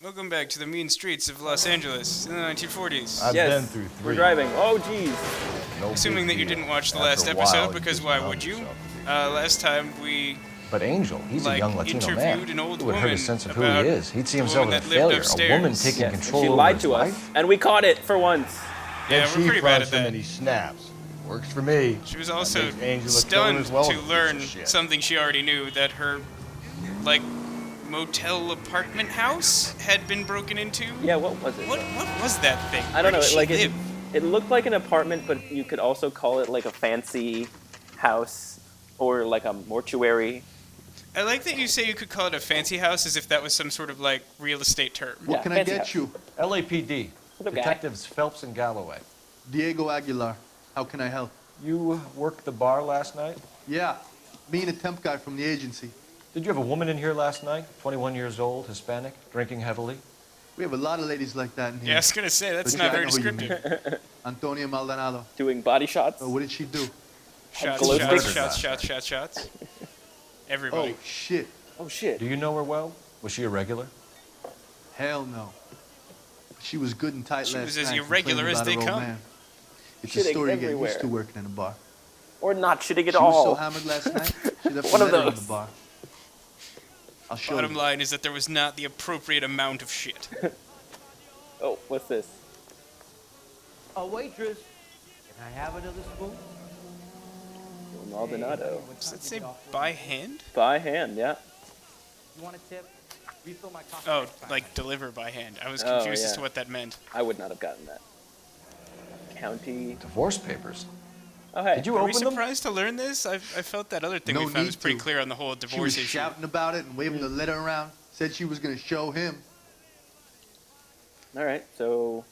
Welcome back to the mean streets of Los Angeles in the 1940s. I've Yes, been through 3. we're driving. Oh, jeez. No Assuming big that you deal. didn't watch the After last a while, episode, you because just why numb would you? yourself to the Last time we But Angel, he's a young Latino interviewed man. an old Who would hurt his woman sense of who he about is? He'd see the himself woman as a that lived failure. upstairs. A woman taking Yes, control she over lied his to us, life. and we caught it for once. Yeah, Then we're pretty bad fries at so that. many snaps. Works for me. She was That also makes Angela stunned as well to as a piece learn of shit. something she already knew, that her, motel apartment house had been broken into. Yeah, what was it? What was that thing? I don't Where know. did Like she live? it looked like an apartment, but you could also call it like a fancy house or like a mortuary. I like that you say you could call it a fancy house as if that was some sort of real estate term. Yeah, What can I fancy get house. you? LAPD. What up, guy? Detectives Phelps and Galloway. Diego Aguilar. How can I help? You worked the bar last night? Yeah, me and a temp guy from the agency. Did you have a woman in here last night? 21 years old, Hispanic, drinking heavily? We have a lot of ladies like that in here. Yeah, I was gonna say that's But not yeah, I very know who you descriptive. mean. Antonia Maldonado. Doing body shots. Oh, what did she do? Shots, glow shots, sticks. shots. Everybody. Oh, shit. Oh shit. Do you know her well? Was she a regular? Hell no. She was good and tight She last was as night, irregular complaining as about they her old come. man. It's a Shitting story to get everywhere. used to working in a bar. Or not shitting at She was so all. hammered last night, she left One a of letter in those. the bar. I'll show Bottom you. line is that there was not the appropriate amount of shit. Oh, what's this? A waitress. Can I have another spoon? Maldonado. Does that say by hand? By hand, yeah. You want a tip? Refill my coffee. Oh, deliver by hand. I was Oh, confused as yeah. to what that meant. I would not have gotten that. County. Divorce papers. Oh hey. Did you Are we open them? surprised to learn this? I felt that other thing No we found need was pretty to. clear on the whole She was divorce issue. shouting about it and waving the letter around. Said she was going to show him. All right, so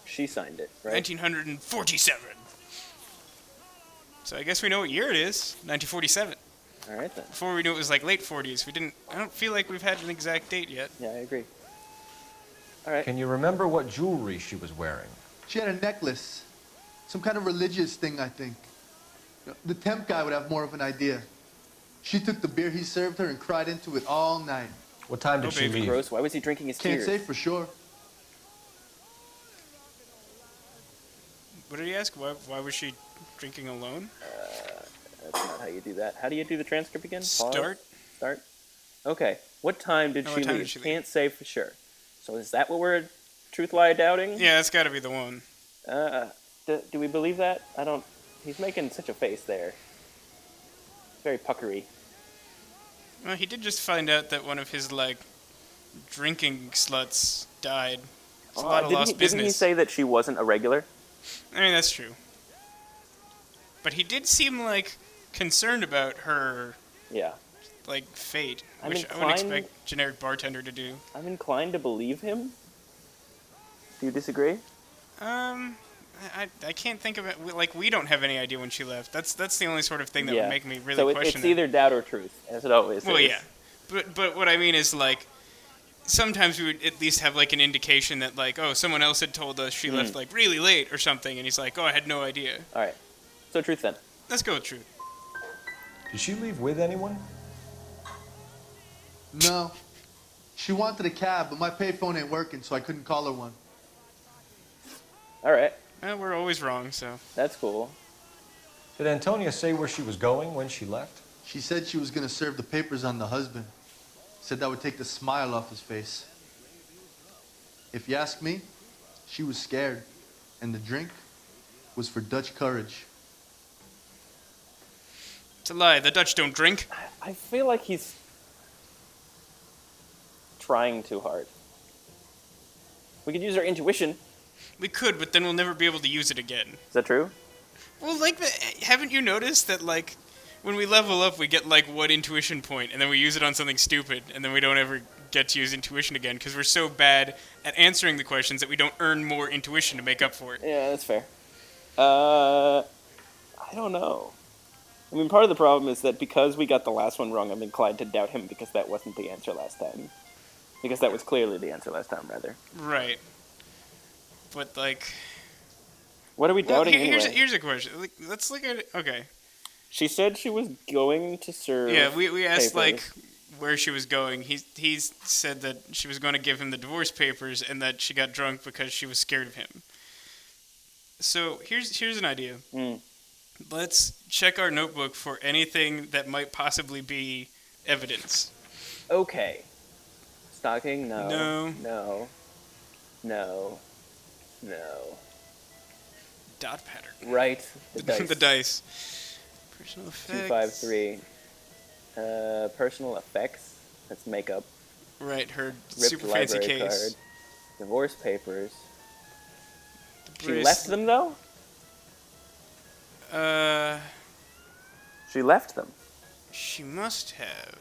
she signed it, right? 1947. So I guess we know what year it is. 1947. All right then. Before we knew it was late 40s. I don't feel like we've had an exact date yet. Yeah, I agree. All right. Can you remember what jewelry she was wearing? She had a necklace. Some kind of religious thing, I think. The temp guy would have more of an idea. She took the beer he served her and cried into it all night. What time did Oh, she baby. leave? Gross. Why was he drinking his Can't tears? say for sure. What did he ask? Why was she drinking alone? That's not how you do that. How do you do the transcript again? Pause. Start. Okay. What time did Oh, she what time leave? did she leave? Can't say for sure. So is that what we're truth lie doubting? Yeah, that's got to be the one. Do we believe that? I don't. He's making such a face there. Very puckery. Well, he did just find out that one of his drinking sluts died. It's a lot of lost Didn't he business. say that she wasn't a regular? I mean, that's true. But he did seem concerned about her Yeah. fate, I'm which I would inclined- expect generic bartender to do. I'm inclined to believe him. Do you disagree? I can't think of it. We don't have any idea when she left. That's the only sort of thing that yeah. would make me really so question it's it. either doubt or truth, as it always Well, is. yeah, but what I mean is sometimes we would at least have an indication that oh, someone else had told us she left really late or something, and he's like, oh, I had no idea. All right. So truth then. Let's go with truth. Did she leave with anyone? No. She wanted a cab, but my payphone ain't working, so I couldn't call her one. All right. Well, we're always wrong, so. That's cool. Did Antonia say where she was going when she left? She said she was going to serve the papers on the husband. Said that would take the smile off his face. If you ask me, she was scared. And the drink was for Dutch courage. It's a lie. The Dutch don't drink. I feel like he's trying too hard. We could use our intuition. We could, but then we'll never be able to use it again. Is that true? Well, haven't you noticed that, when we level up, we get, one intuition point, and then we use it on something stupid, and then we don't ever get to use intuition again, because we're so bad at answering the questions that we don't earn more intuition to make up for it. Yeah, that's fair. I don't know. I mean, part of the problem is that because we got the last one wrong, I'm inclined to doubt him because that wasn't the answer last time. Because that was clearly the answer last time, rather. Right. But, What are we doubting anyway? Here's a question. Let's look at it. Okay. She said she was going to serve Yeah, we asked, papers. where she was going. He said that she was going to give him the divorce papers and that she got drunk because she was scared of him. So here's an idea. Let's check our notebook for anything that might possibly be evidence. Okay. Stalking? No. No. No. No. No. Dot pattern. Right. The dice. The dice. Personal effects. 253. Personal effects. That's makeup. Right, her Ripped super fancy library case. card. Divorce papers. The She left them though? She left them. She must have.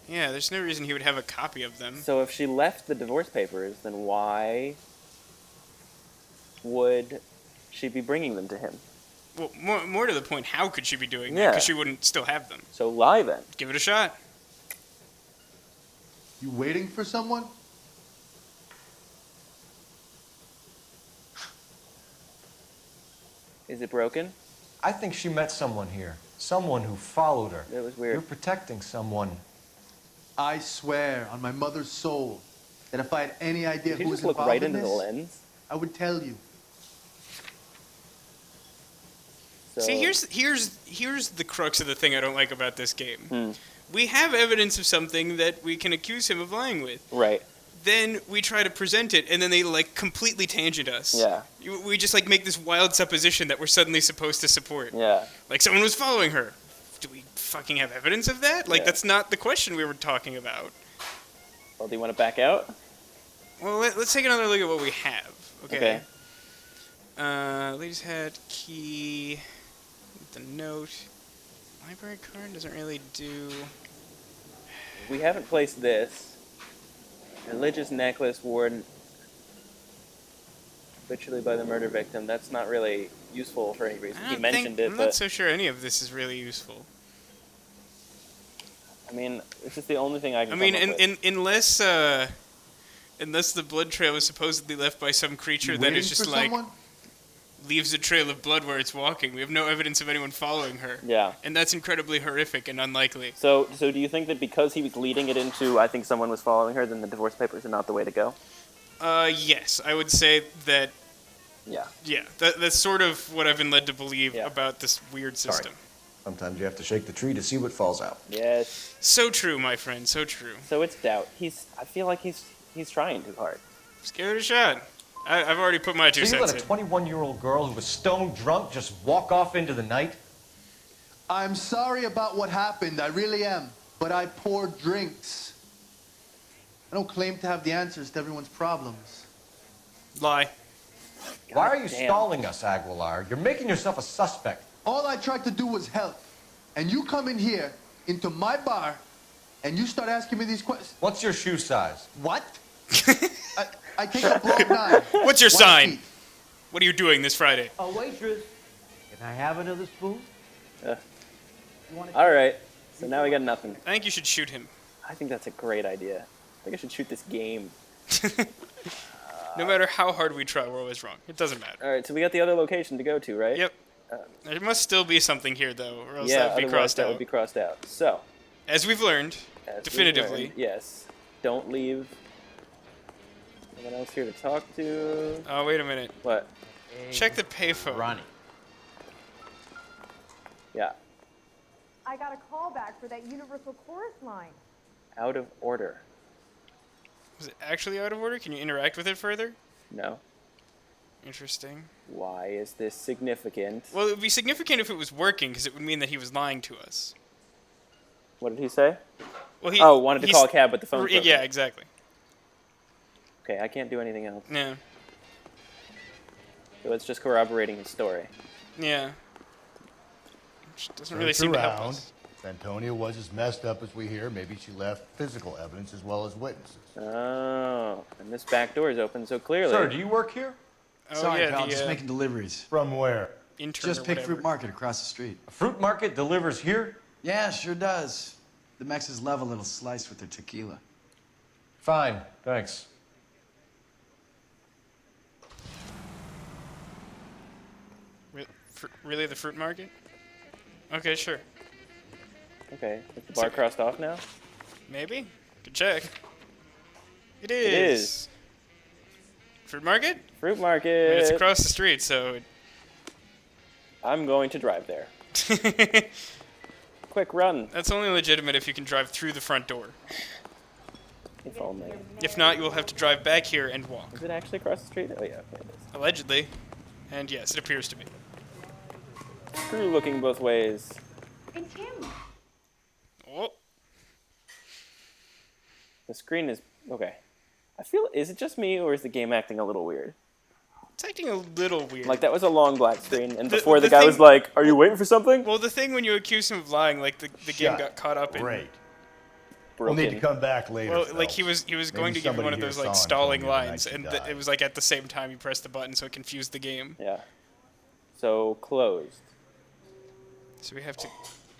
Yeah, there's no reason he would have a copy of them. So if she left the divorce papers, then why would she be bringing them to him? Well, more to the point, how could she be doing that? Yeah. Because she wouldn't still have them. So lie then. Give it a shot. You waiting for someone? Is it broken? I think she met someone here. Someone who followed her. That was You're weird. protecting someone. I swear on my mother's soul that if I had any idea Did you who was just look involved right in into the this, lens? I would tell you. So, See, here's the crux of the thing I don't like about this game. Hmm. We have evidence of something that we can accuse him of lying with. Right. Then we try to present it, and then they, like, completely tangent us. Yeah. We just, like, make this wild supposition that we're suddenly supposed to support. Yeah. Like, someone was following her. Do we fucking have evidence of that? Like, Yeah. that's not the question we were talking about. Well, do you want to back out? Well, let's take another look at what we have. Okay. Okay. Ladies' hat, key, the note. Library card doesn't really do... We haven't placed this. Religious necklace worn habitually by the murder victim. That's not really useful for any reason. He mentioned it, I'm but not so sure any of this is really useful. I mean, it's just the only thing I can. I mean, come up with. unless the blood trail is supposedly left by some creature You that waiting is just for like someone? leaves a trail of blood where it's walking. We have no evidence of anyone following her. Yeah. And that's incredibly horrific and unlikely. So do you think that because he was leading it into, I think someone was following her, then the divorce papers are not the way to go? Yes, I would say that. Yeah. Yeah, that's sort of what I've been led to believe Yeah. about this weird system. Sometimes you have to shake the tree to see what falls out. Yes. So true, my friend. So true. So it's doubt. I feel like he's trying too hard. Just give it a shot. I've already put my 2 So you cents let a in. 21-year-old girl who was stone drunk just walk off into the night? I'm sorry about what happened, I really am. But I pour drinks. I don't claim to have the answers to everyone's problems. Lie. Why are you damn. stalling us, Aguilar? You're making yourself a suspect. All I tried to do was help. And you come in here, into my bar, and you start asking me these questions. What's your shoe size? What? I take a block 9. What's your 1 sign? feet. What are you doing this Friday? A waitress. Can I have another spoon? Uh, You want all right. So now we got nothing. I think you should shoot him. I think that's a great idea. I think I should shoot this game. No matter how hard we try, we're always wrong. It doesn't matter. All right. So we got the other location to go to, right? Yep. There must still be something here, though, or else Yeah. that would be Otherwise, crossed that out. would be crossed out. So. As we've learned, As we've definitively. learned, yes. Don't leave. Anyone else here to talk to? Oh, wait a minute. What? Check the payphone. Ronnie. Yeah. I got a call back for that Universal Chorus line. Out of order. Was it actually out of order? Can you interact with it further? No. Interesting. Why is this significant? Well, it would be significant if it was working, because it would mean that he was lying to us. What did he say? Well, he Wanted to he's- call a cab, but the phone's broken. Yeah, exactly. Okay, I can't do anything else. Yeah. So it's just corroborating his story. Yeah. Which doesn't really Search seem to help around. us. If Antonia was as messed up as we hear, maybe she left physical evidence as well as witnesses. Oh, and this back door is open so clearly. Sir, do you work here? Oh, Sorry, yeah, pal, the just making deliveries. From where? intern Just or pick whatever. Fruit Market across the street. A fruit market delivers here? Yeah, sure does. The Mexes love a little slice with their tequila. Fine, thanks. Really, the fruit market? Okay, sure. Okay, is the bar crossed off now? Maybe? Good check. It It is. Fruit market? Fruit I market. mean, it's across the street, so... I'm going to drive there. Quick run. That's only legitimate if you can drive through the front door. If only. If not, you will have to drive back here and walk. Is it actually across the street? Oh yeah, okay, it is. Allegedly. And yes, it appears to be. Screw looking both ways. And Tim, Oh, The screen is okay. Is it just me or is the game acting a little weird? it's acting a little weird. Like that was a long black screen, and the- before the the guy thing- was like, "Are you waiting for something?" Well, the thing when you accuse him of lying, like the game Shut. got caught up in... Great. We'll need to come back later. Well, like Phelps. he was Maybe going to give somebody one of here those saw like and stalling told you the night lines, she and died. it was like at the same time you pressed the button, so it confused the game. Yeah. So closed. So we have to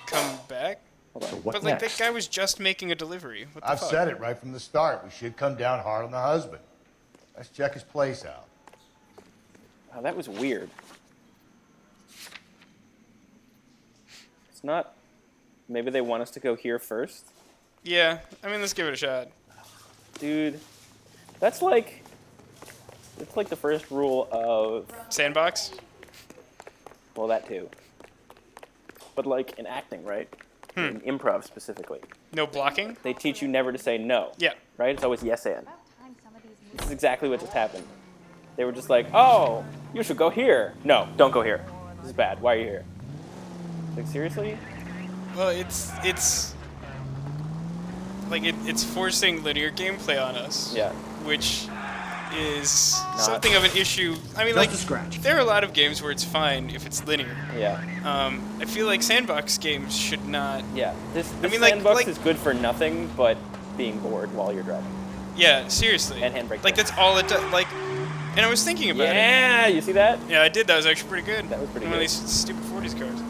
come back. Hold on. What But like next? that guy was just making a delivery. What the I've fuck? said it right from the start. We should come down hard on the husband. Let's check his place out. Oh, that was weird. It's not. Maybe they want us to go here first, Yeah, I mean, let's give it a shot. dude. That's like. It's like the first rule of. Sandbox. Well, that too. But like in acting, right? In improv specifically, No blocking. they teach you never to say no. Yeah. Right? It's always yes and. about time some of these This is exactly what just happened. They were just like, "Oh, you should go here." No, don't go here. This is bad. Why are you here? Like seriously? Well, it's like it's forcing linear gameplay on us. Yeah. Which is something of an issue. I mean, Just like a scratch. there are a lot of games where it's fine if it's linear. Yeah. I feel like sandbox games should not. Yeah. This mean, like- sandbox like- is good for nothing but being bored while you're driving. Yeah, seriously. And handbrake. Like that's all it does. Like, and I was thinking about it. Yeah, you see that? Yeah, I did. That was actually pretty good. That was pretty One of good. these stupid 40s cars.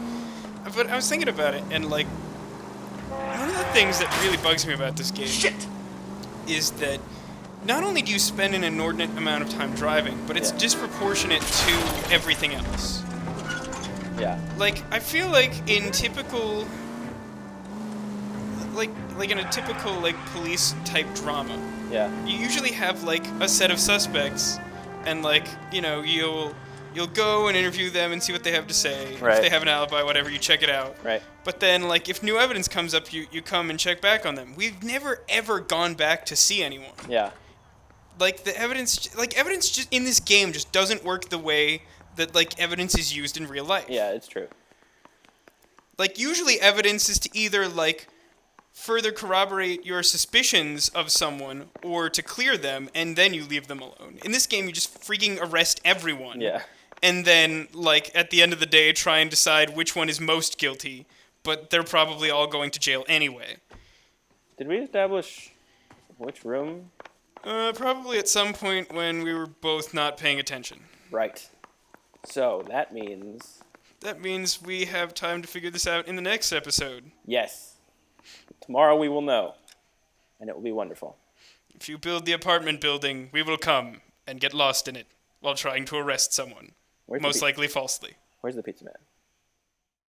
But I was thinking about it, and like, one of the things that really bugs me about this game is that not only do you spend an inordinate amount of time driving, but it's Yeah. disproportionate to everything else. Yeah. Like, I feel like in typical, like in a typical like police type drama, Yeah. you usually have like a set of suspects, and like you'll go and interview them and see what they have to say. Right. If they have an alibi, whatever, you check it out. Right. But then like if new evidence comes up, you come and check back on them. We've never ever gone back to see anyone. Yeah. Like the evidence just in this game just doesn't work the way that like evidence is used in real life. Yeah, it's true. Like usually evidence is to either like further corroborate your suspicions of someone or to clear them, and then you leave them alone. In this game, you just freaking arrest everyone. Yeah. And then, like, at the end of the day, try and decide which one is most guilty, but they're probably all going to jail anyway. Did we establish which room? Probably at some point when we were both not paying attention. Right. So that means That means we have time to figure this out in the next episode. yes. Tomorrow we will know, and it will be wonderful. If you build the apartment building, we will come and get lost in it while trying to arrest someone. Where's the Most pi- likely falsely. Where's the pizza man?